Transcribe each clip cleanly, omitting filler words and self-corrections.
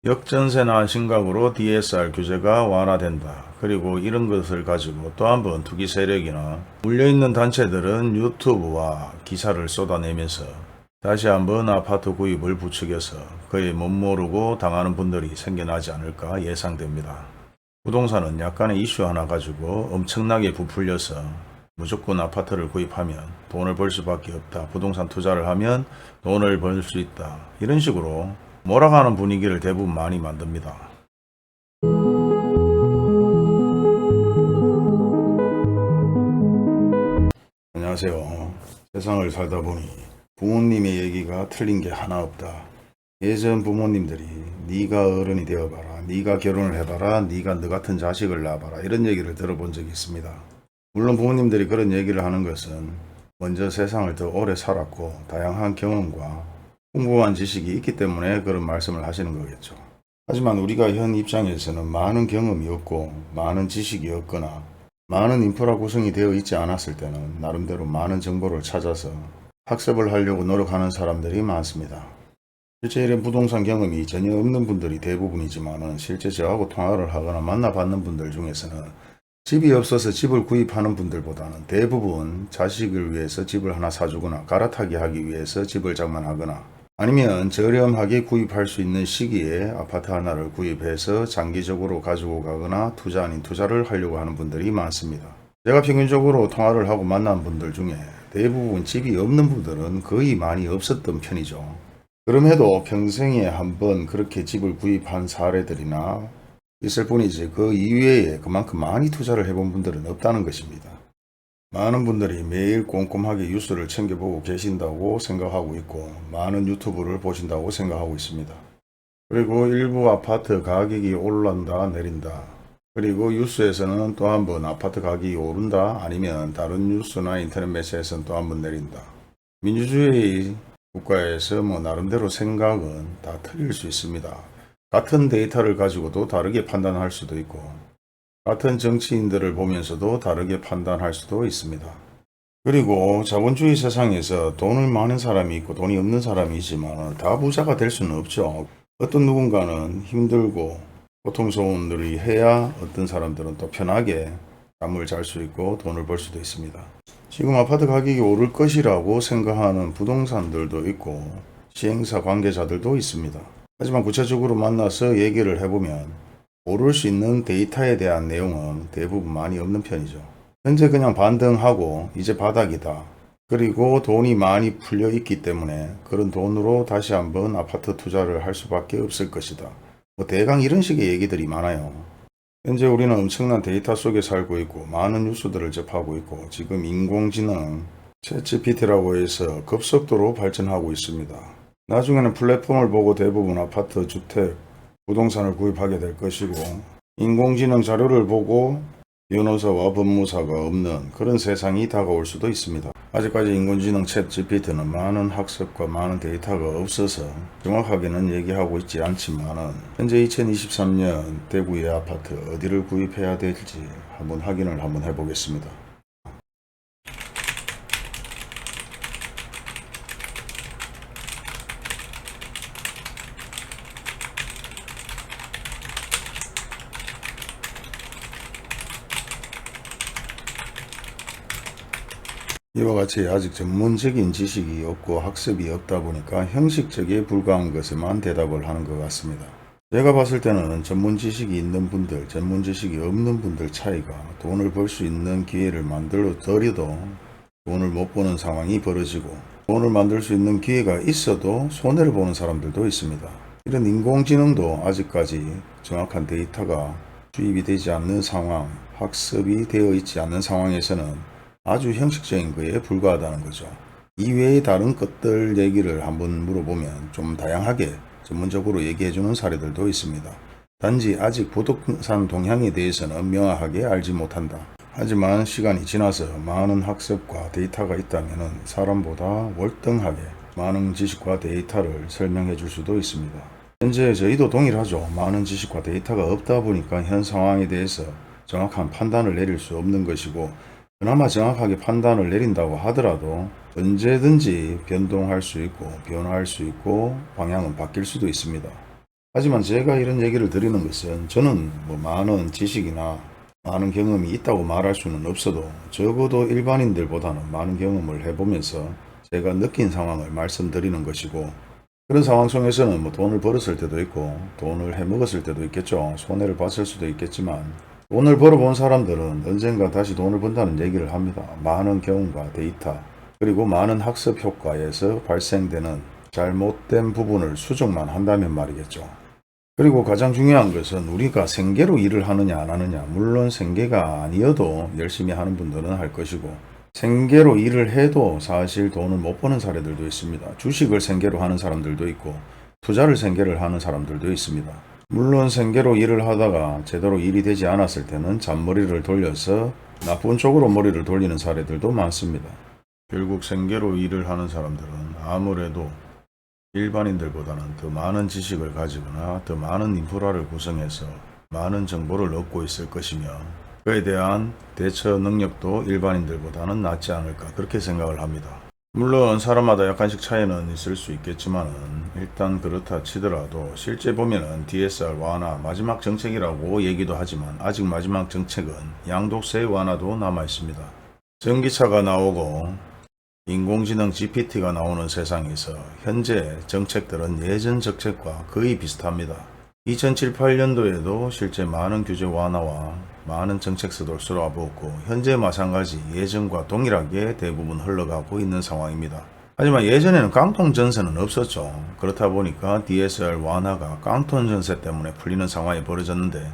역전세나 심각으로 DSR 규제가 완화된다. 그리고 이런 것을 가지고 또 한 번 투기 세력이나 물려있는 단체들은 유튜브와 기사를 쏟아내면서 다시 한번 아파트 구입을 부추겨서 거의 못 모르고 당하는 분들이 생겨나지 않을까 예상됩니다. 부동산은 약간의 이슈 하나 가지고 엄청나게 부풀려서 무조건 아파트를 구입하면 돈을 벌 수밖에 없다. 부동산 투자를 하면 돈을 벌 수 있다. 이런 식으로 몰아가는 분위기를 대부분 많이 만듭니다. 안녕하세요. 세상을 살다 보니 부모님의 얘기가 틀린 게 하나 없다. 예전 부모님들이 네가 어른이 되어봐라, 네가 결혼을 해봐라, 네가 너 같은 자식을 낳아봐라 이런 얘기를 들어본 적이 있습니다. 물론 부모님들이 그런 얘기를 하는 것은 먼저 세상을 더 오래 살았고 다양한 경험과 풍부한 지식이 있기 때문에 그런 말씀을 하시는 거겠죠. 하지만 우리가 현 입장에서는 많은 경험이 없고 많은 지식이 없거나 많은 인프라 구성이 되어 있지 않았을 때는 나름대로 많은 정보를 찾아서 학습을 하려고 노력하는 사람들이 많습니다. 실제 이런 부동산 경험이 전혀 없는 분들이 대부분이지만 실제 저하고 통화를 하거나 만나받는 분들 중에서는 집이 없어서 집을 구입하는 분들보다는 대부분 자식을 위해서 집을 하나 사주거나 갈아타기 하기 위해서 집을 장만하거나 아니면 저렴하게 구입할 수 있는 시기에 아파트 하나를 구입해서 장기적으로 가지고 가거나 투자 아닌 투자를 하려고 하는 분들이 많습니다. 제가 평균적으로 통화를 하고 만난 분들 중에 대부분 집이 없는 분들은 거의 많이 없었던 편이죠. 그럼에도 평생에 한번 그렇게 집을 구입한 사례들이나 있을 뿐이지 그 이외에 그만큼 많이 투자를 해본 분들은 없다는 것입니다. 많은 분들이 매일 꼼꼼하게 뉴스를 챙겨보고 계신다고 생각하고 있고 많은 유튜브를 보신다고 생각하고 있습니다. 그리고 일부 아파트 가격이 올란다 내린다. 그리고 뉴스에서는 또 한 번 아파트 가격이 오른다 아니면 다른 뉴스나 인터넷 매체에서는 또 한 번 내린다. 민주주의 국가에서 나름대로 생각은 다 틀릴 수 있습니다. 같은 데이터를 가지고도 다르게 판단할 수도 있고 같은 정치인들을 보면서도 다르게 판단할 수도 있습니다. 그리고 자본주의 세상에서 돈을 많은 사람이 있고 돈이 없는 사람이 있지만 다 부자가 될 수는 없죠. 어떤 누군가는 힘들고 고통스러운 일이 해야 어떤 사람들은 또 편하게 잠을 잘 수 있고 돈을 벌 수도 있습니다. 지금 아파트 가격이 오를 것이라고 생각하는 부동산들도 있고 시행사 관계자들도 있습니다. 하지만 구체적으로 만나서 얘기를 해보면 오를 수 있는 데이터에 대한 내용은 대부분 많이 없는 편이죠. 현재 그냥 반등하고 이제 바닥이다. 그리고 돈이 많이 풀려 있기 때문에 그런 돈으로 다시 한번 아파트 투자를 할 수밖에 없을 것이다. 대강 이런 식의 얘기들이 많아요. 현재 우리는 엄청난 데이터 속에 살고 있고 많은 뉴스들을 접하고 있고 지금 인공지능 챗GPT라고 해서 급속도로 발전하고 있습니다. 나중에는 플랫폼을 보고 대부분 아파트, 주택, 부동산을 구입하게 될 것이고 인공지능 자료를 보고 변호사와 법무사가 없는 그런 세상이 다가올 수도 있습니다. 아직까지 인공지능 챗 GPT는 많은 학습과 많은 데이터가 없어서 정확하게는 얘기하고 있지 않지만 현재 2023년 대구의 아파트 어디를 구입해야 될지 한번 확인을 한번 해보겠습니다. 이와 같이 아직 전문적인 지식이 없고 학습이 없다 보니까 형식적에 불과한 것에만 대답을 하는 것 같습니다. 제가 봤을 때는 전문 지식이 있는 분들, 전문 지식이 없는 분들 차이가 돈을 벌 수 있는 기회를 만들어 드려도 돈을 못 버는 상황이 벌어지고 돈을 만들 수 있는 기회가 있어도 손해를 보는 사람들도 있습니다. 이런 인공지능도 아직까지 정확한 데이터가 주입이 되지 않는 상황, 학습이 되어 있지 않는 상황에서는 아주 형식적인 거에 불과하다는 거죠. 이외의 다른 것들 얘기를 한번 물어보면 좀 다양하게 전문적으로 얘기해주는 사례들도 있습니다. 단지 아직 부동산 동향에 대해서는 명확하게 알지 못한다. 하지만 시간이 지나서 많은 학습과 데이터가 있다면 사람보다 월등하게 많은 지식과 데이터를 설명해 줄 수도 있습니다. 현재 저희도 동일하죠. 많은 지식과 데이터가 없다 보니까 현 상황에 대해서 정확한 판단을 내릴 수 없는 것이고 그나마 정확하게 판단을 내린다고 하더라도 언제든지 변동할 수 있고 변화할 수 있고 방향은 바뀔 수도 있습니다. 하지만 제가 이런 얘기를 드리는 것은 저는 뭐 많은 지식이나 많은 경험이 있다고 말할 수는 없어도 적어도 일반인들보다는 많은 경험을 해보면서 제가 느낀 상황을 말씀드리는 것이고, 그런 상황 속에서는 뭐 돈을 벌었을 때도 있고 돈을 해먹었을 때도 있겠죠. 손해를 봤을 수도 있겠지만 돈을 벌어본 사람들은 언젠가 다시 돈을 번다는 얘기를 합니다. 많은 경험과 데이터 그리고 많은 학습 효과에서 발생되는 잘못된 부분을 수정만 한다면 말이겠죠. 그리고 가장 중요한 것은 우리가 생계로 일을 하느냐 안 하느냐, 물론 생계가 아니어도 열심히 하는 분들은 할 것이고 생계로 일을 해도 사실 돈을 못 버는 사례들도 있습니다. 주식을 생계로 하는 사람들도 있고 투자를 생계를 하는 사람들도 있습니다. 물론 생계로 일을 하다가 제대로 일이 되지 않았을 때는 잔머리를 돌려서 나쁜 쪽으로 머리를 돌리는 사례들도 많습니다. 결국 생계로 일을 하는 사람들은 아무래도 일반인들보다는 더 많은 지식을 가지거나 더 많은 인프라를 구성해서 많은 정보를 얻고 있을 것이며 그에 대한 대처 능력도 일반인들보다는 낫지 않을까 그렇게 생각을 합니다. 물론 사람마다 약간씩 차이는 있을 수 있겠지만은 일단 그렇다 치더라도 실제 보면은 DSR 완화 마지막 정책이라고 얘기도 하지만 아직 마지막 정책은 양도세 완화도 남아 있습니다. 전기차가 나오고 인공지능 GPT가 나오는 세상에서 현재 정책들은 예전 정책과 거의 비슷합니다. 2007, 8년도에도 실제 많은 규제 완화와 많은 정책서도 쏟아부었고 현재 마찬가지 예전과 동일하게 대부분 흘러가고 있는 상황입니다. 하지만 예전에는 깡통 전세는 없었죠. 그렇다 보니까 DSR 완화가 깡통 전세 때문에 풀리는 상황이 벌어졌는데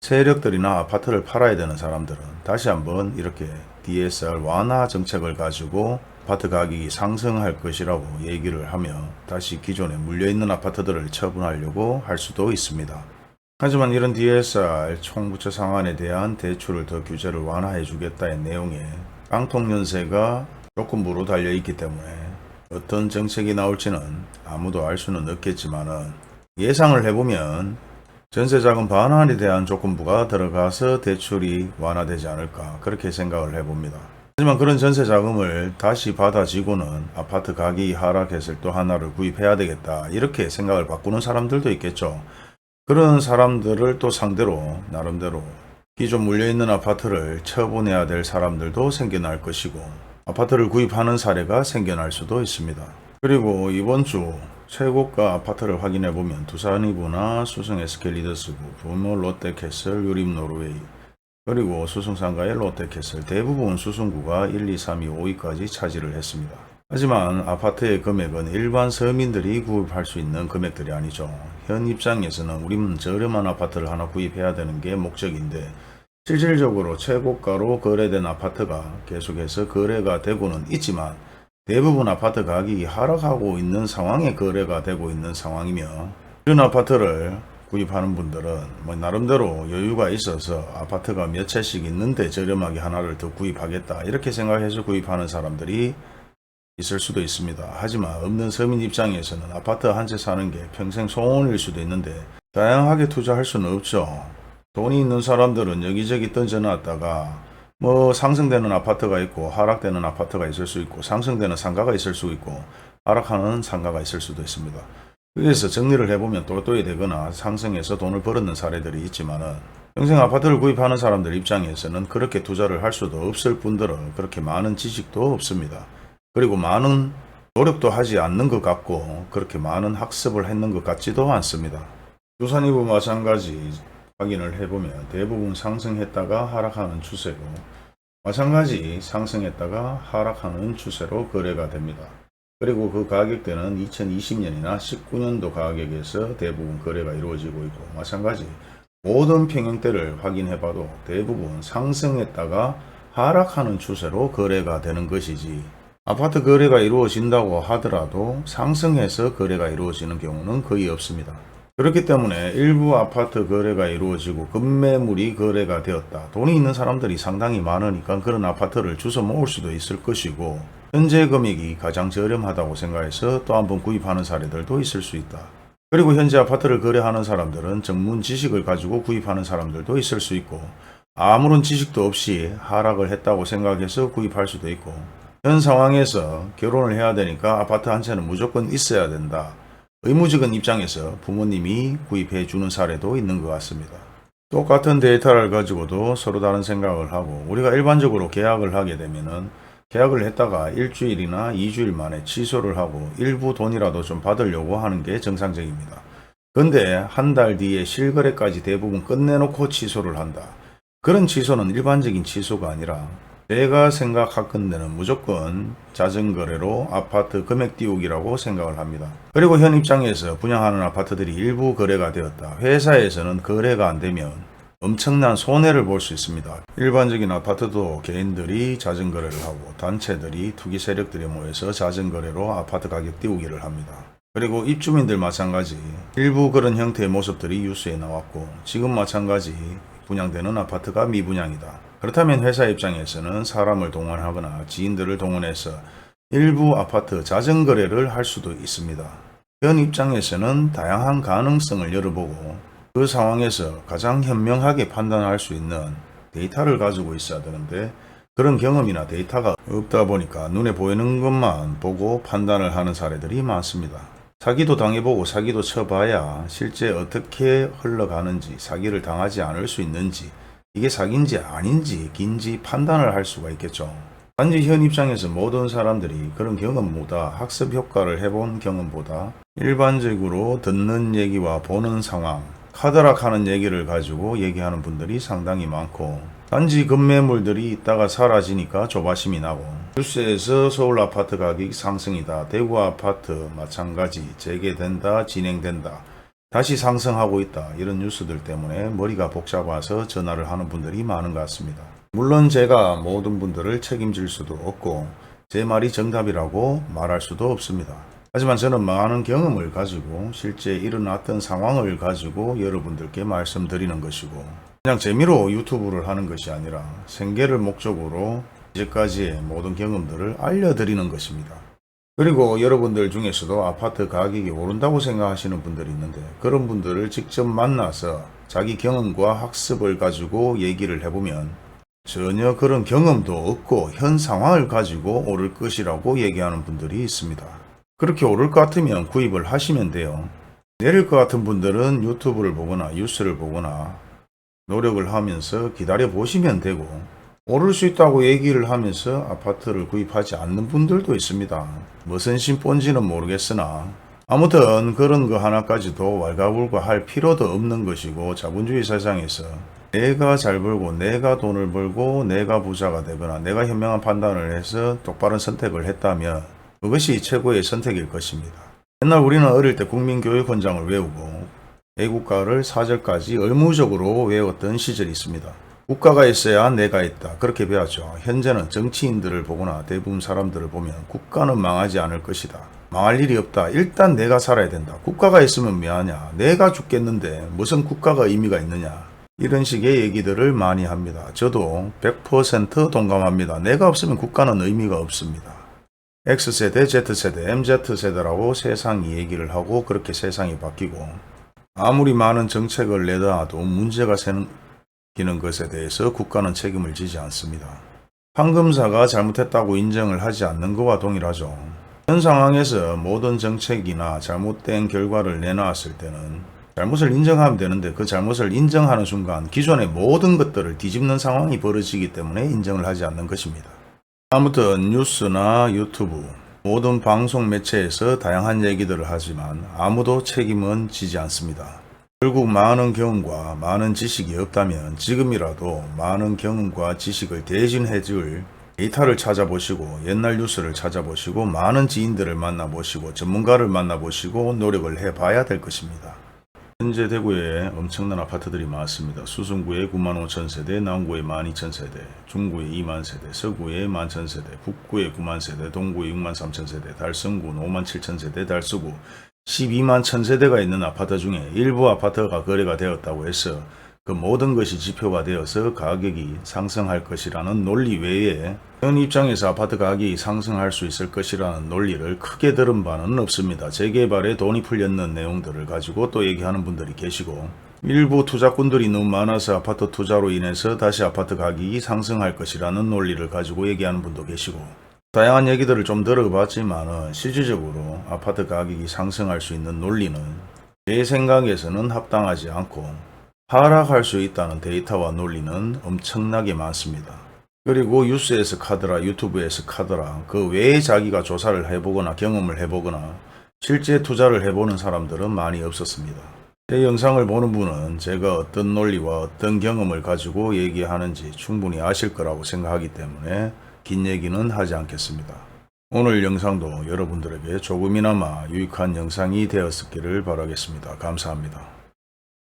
세력들이나 아파트를 팔아야 되는 사람들은 다시 한번 이렇게 DSR 완화 정책을 가지고 아파트 가격이 상승할 것이라고 얘기를 하며 다시 기존에 물려있는 아파트들을 처분하려고 할 수도 있습니다. 하지만 이런 DSR 총부처 상한에 대한 대출을 더 규제를 완화해 주겠다의 내용에 깡통연세가 조건부로 달려있기 때문에 어떤 정책이 나올지는 아무도 알 수는 없겠지만은 예상을 해보면 전세자금 반환에 대한 조건부가 들어가서 대출이 완화되지 않을까 그렇게 생각을 해봅니다. 하지만 그런 전세자금을 다시 받아지고는 아파트 가격이 하락했을 또 하나를 구입해야 되겠다 이렇게 생각을 바꾸는 사람들도 있겠죠. 그런 사람들을 또 상대로 나름대로 기존 물려있는 아파트를 처분해야 될 사람들도 생겨날 것이고 아파트를 구입하는 사례가 생겨날 수도 있습니다. 그리고 이번 주 최고가 아파트를 확인해보면 두산이브나 수성 SK 리더스구, 부모 롯데캐슬, 유림 노르웨이 그리고 수성상가의 롯데캐슬 대부분 수성구가 1, 2, 3, 2, 5위까지 차지를 했습니다. 하지만 아파트의 금액은 일반 서민들이 구입할 수 있는 금액들이 아니죠. 현 입장에서는 우리는 저렴한 아파트를 하나 구입해야 되는 게 목적인데 실질적으로 최고가로 거래된 아파트가 계속해서 거래가 되고는 있지만 대부분 아파트 가격이 하락하고 있는 상황에 거래가 되고 있는 상황이며 이런 아파트를 구입하는 분들은 뭐 나름대로 여유가 있어서 아파트가 몇 채씩 있는데 저렴하게 하나를 더 구입하겠다 이렇게 생각해서 구입하는 사람들이 있을 수도 있습니다. 하지만 없는 서민 입장에서는 아파트 한 채 사는 게 평생 소원일 수도 있는데 다양하게 투자할 수는 없죠. 돈이 있는 사람들은 여기저기 던져놨다가 뭐 상승되는 아파트가 있고 하락되는 아파트가 있을 수 있고 상승되는 상가가 있을 수 있고 하락하는 상가가 있을 수도 있습니다. 그래서 정리를 해보면 똘똘이 되거나 상승해서 돈을 벌었는 사례들이 있지만은 평생 아파트를 구입하는 사람들 입장에서는 그렇게 투자를 할 수도 없을 뿐더러 그렇게 많은 지식도 없습니다. 그리고 많은 노력도 하지 않는 것 같고 그렇게 많은 학습을 했는 것 같지도 않습니다. 두산이브 마찬가지 확인을 해보면 대부분 상승했다가 하락하는 추세고 마찬가지 상승했다가 하락하는 추세로 거래가 됩니다. 그리고 그 가격대는 2020년이나 19년도 가격에서 대부분 거래가 이루어지고 있고 마찬가지 모든 평형대를 확인해봐도 대부분 상승했다가 하락하는 추세로 거래가 되는 것이지 아파트 거래가 이루어진다고 하더라도 상승해서 거래가 이루어지는 경우는 거의 없습니다. 그렇기 때문에 일부 아파트 거래가 이루어지고 급매물이 거래가 되었다. 돈이 있는 사람들이 상당히 많으니까 그런 아파트를 주워 모을 수도 있을 것이고 현재 금액이 가장 저렴하다고 생각해서 또 한번 구입하는 사례들도 있을 수 있다. 그리고 현재 아파트를 거래하는 사람들은 전문 지식을 가지고 구입하는 사람들도 있을 수 있고 아무런 지식도 없이 하락을 했다고 생각해서 구입할 수도 있고 현 상황에서 결혼을 해야 되니까 아파트 한 채는 무조건 있어야 된다. 의무직은 입장에서 부모님이 구입해 주는 사례도 있는 것 같습니다. 똑같은 데이터를 가지고도 서로 다른 생각을 하고 우리가 일반적으로 계약을 하게 되면은 계약을 했다가 일주일이나 2주일 만에 취소를 하고 일부 돈이라도 좀 받으려고 하는 게 정상적입니다. 근데 한 달 뒤에 실거래까지 대부분 끝내놓고 취소를 한다. 그런 취소는 일반적인 취소가 아니라 제가 생각하건대는 무조건 자전거래로 아파트 금액 띄우기라고 생각을 합니다. 그리고 현 입장에서 분양하는 아파트들이 일부 거래가 되었다. 회사에서는 거래가 안 되면 엄청난 손해를 볼 수 있습니다. 일반적인 아파트도 개인들이 자전거래를 하고 단체들이 투기 세력들이 모여서 자전거래로 아파트 가격 띄우기를 합니다. 그리고 입주민들 마찬가지 일부 그런 형태의 모습들이 뉴스에 나왔고 지금 마찬가지 분양되는 아파트가 미분양이다. 그렇다면 회사 입장에서는 사람을 동원하거나 지인들을 동원해서 일부 아파트 자전거래를 할 수도 있습니다. 현 입장에서는 다양한 가능성을 열어보고 그 상황에서 가장 현명하게 판단할 수 있는 데이터를 가지고 있어야 되는데 그런 경험이나 데이터가 없다 보니까 눈에 보이는 것만 보고 판단을 하는 사례들이 많습니다. 사기도 당해보고 사기도 쳐봐야 실제 어떻게 흘러가는지 사기를 당하지 않을 수 있는지 이게 사기인지 아닌지 긴지 판단을 할 수가 있겠죠. 단지 현 입장에서 모든 사람들이 그런 경험보다 학습 효과를 해본 경험보다 일반적으로 듣는 얘기와 보는 상황 카드락하는 얘기를 가지고 얘기하는 분들이 상당히 많고 단지 급매물들이 있다가 사라지니까 조바심이 나고 뉴스에서 서울 아파트 가격이 상승이다. 대구 아파트 마찬가지 재개된다 진행된다. 다시 상승하고 있다. 이런 뉴스들 때문에 머리가 복잡해서 전화를 하는 분들이 많은 것 같습니다. 물론 제가 모든 분들을 책임질 수도 없고 제 말이 정답이라고 말할 수도 없습니다. 하지만 저는 많은 경험을 가지고 실제 일어났던 상황을 가지고 여러분들께 말씀드리는 것이고 그냥 재미로 유튜브를 하는 것이 아니라 생계를 목적으로 이제까지의 모든 경험들을 알려드리는 것입니다. 그리고 여러분들 중에서도 아파트 가격이 오른다고 생각하시는 분들이 있는데 그런 분들을 직접 만나서 자기 경험과 학습을 가지고 얘기를 해보면 전혀 그런 경험도 없고 현 상황을 가지고 오를 것이라고 얘기하는 분들이 있습니다. 그렇게 오를 것 같으면 구입을 하시면 돼요. 내릴 것 같은 분들은 유튜브를 보거나 뉴스를 보거나 노력을 하면서 기다려 보시면 되고 오를 수 있다고 얘기를 하면서 아파트를 구입하지 않는 분들도 있습니다. 무슨 심본지는 모르겠으나 아무튼 그런 거 하나까지도 왈가불가할 필요도 없는 것이고 자본주의 세상에서 내가 잘 벌고 내가 돈을 벌고 내가 부자가 되거나 내가 현명한 판단을 해서 똑바른 선택을 했다면 그것이 최고의 선택일 것입니다. 옛날 우리는 어릴 때 국민교육헌장을 외우고 애국가를 4절까지 의무적으로 외웠던 시절이 있습니다. 국가가 있어야 내가 있다. 그렇게 배웠죠. 현재는 정치인들을 보거나 대부분 사람들을 보면 국가는 망하지 않을 것이다. 망할 일이 없다. 일단 내가 살아야 된다. 국가가 있으면 뭐하냐. 내가 죽겠는데 무슨 국가가 의미가 있느냐. 이런 식의 얘기들을 많이 합니다. 저도 100% 동감합니다. 내가 없으면 국가는 의미가 없습니다. X세대, Z세대, MZ세대라고 세상이 얘기를 하고 그렇게 세상이 바뀌고 아무리 많은 정책을 내놔도 문제가 생기는 것에 대해서 국가는 책임을 지지 않습니다. 판검사가 잘못했다고 인정을 하지 않는 것과 동일하죠. 현 상황에서 모든 정책이나 잘못된 결과를 내놨을 때는 잘못을 인정하면 되는데 그 잘못을 인정하는 순간 기존의 모든 것들을 뒤집는 상황이 벌어지기 때문에 인정을 하지 않는 것입니다. 아무튼 뉴스나 유튜브 모든 방송 매체에서 다양한 얘기들을 하지만 아무도 책임은 지지 않습니다. 결국 많은 경험과 많은 지식이 없다면 지금이라도 많은 경험과 지식을 대신해줄 데이터를 찾아보시고 옛날 뉴스를 찾아보시고 많은 지인들을 만나보시고 전문가를 만나보시고 노력을 해봐야 될 것입니다. 현재 대구에 엄청난 아파트들이 많습니다. 수성구에 95,000세대, 남구에 12,000세대, 중구에 2만세대, 서구에 11,000세대, 북구에 9만세대, 동구에 63,000세대, 달성구 57,000세대, 달서구 121,000세대가 있는 아파트 중에 일부 아파트가 거래가 되었다고 해서 그 모든 것이 지표가 되어서 가격이 상승할 것이라는 논리 외에 현 입장에서 아파트 가격이 상승할 수 있을 것이라는 논리를 크게 들은 바는 없습니다. 재개발에 돈이 풀렸는 내용들을 가지고 또 얘기하는 분들이 계시고 일부 투자꾼들이 너무 많아서 아파트 투자로 인해서 다시 아파트 가격이 상승할 것이라는 논리를 가지고 얘기하는 분도 계시고 다양한 얘기들을 좀 들어봤지만은 실질적으로 아파트 가격이 상승할 수 있는 논리는 제 생각에서는 합당하지 않고 하락할 수 있다는 데이터와 논리는 엄청나게 많습니다. 그리고 뉴스에서 카더라, 유튜브에서 카더라, 그 외에 자기가 조사를 해보거나 경험을 해보거나 실제 투자를 해보는 사람들은 많이 없었습니다. 제 영상을 보는 분은 제가 어떤 논리와 어떤 경험을 가지고 얘기하는지 충분히 아실 거라고 생각하기 때문에 긴 얘기는 하지 않겠습니다. 오늘 영상도 여러분들에게 조금이나마 유익한 영상이 되었기를 바라겠습니다. 감사합니다.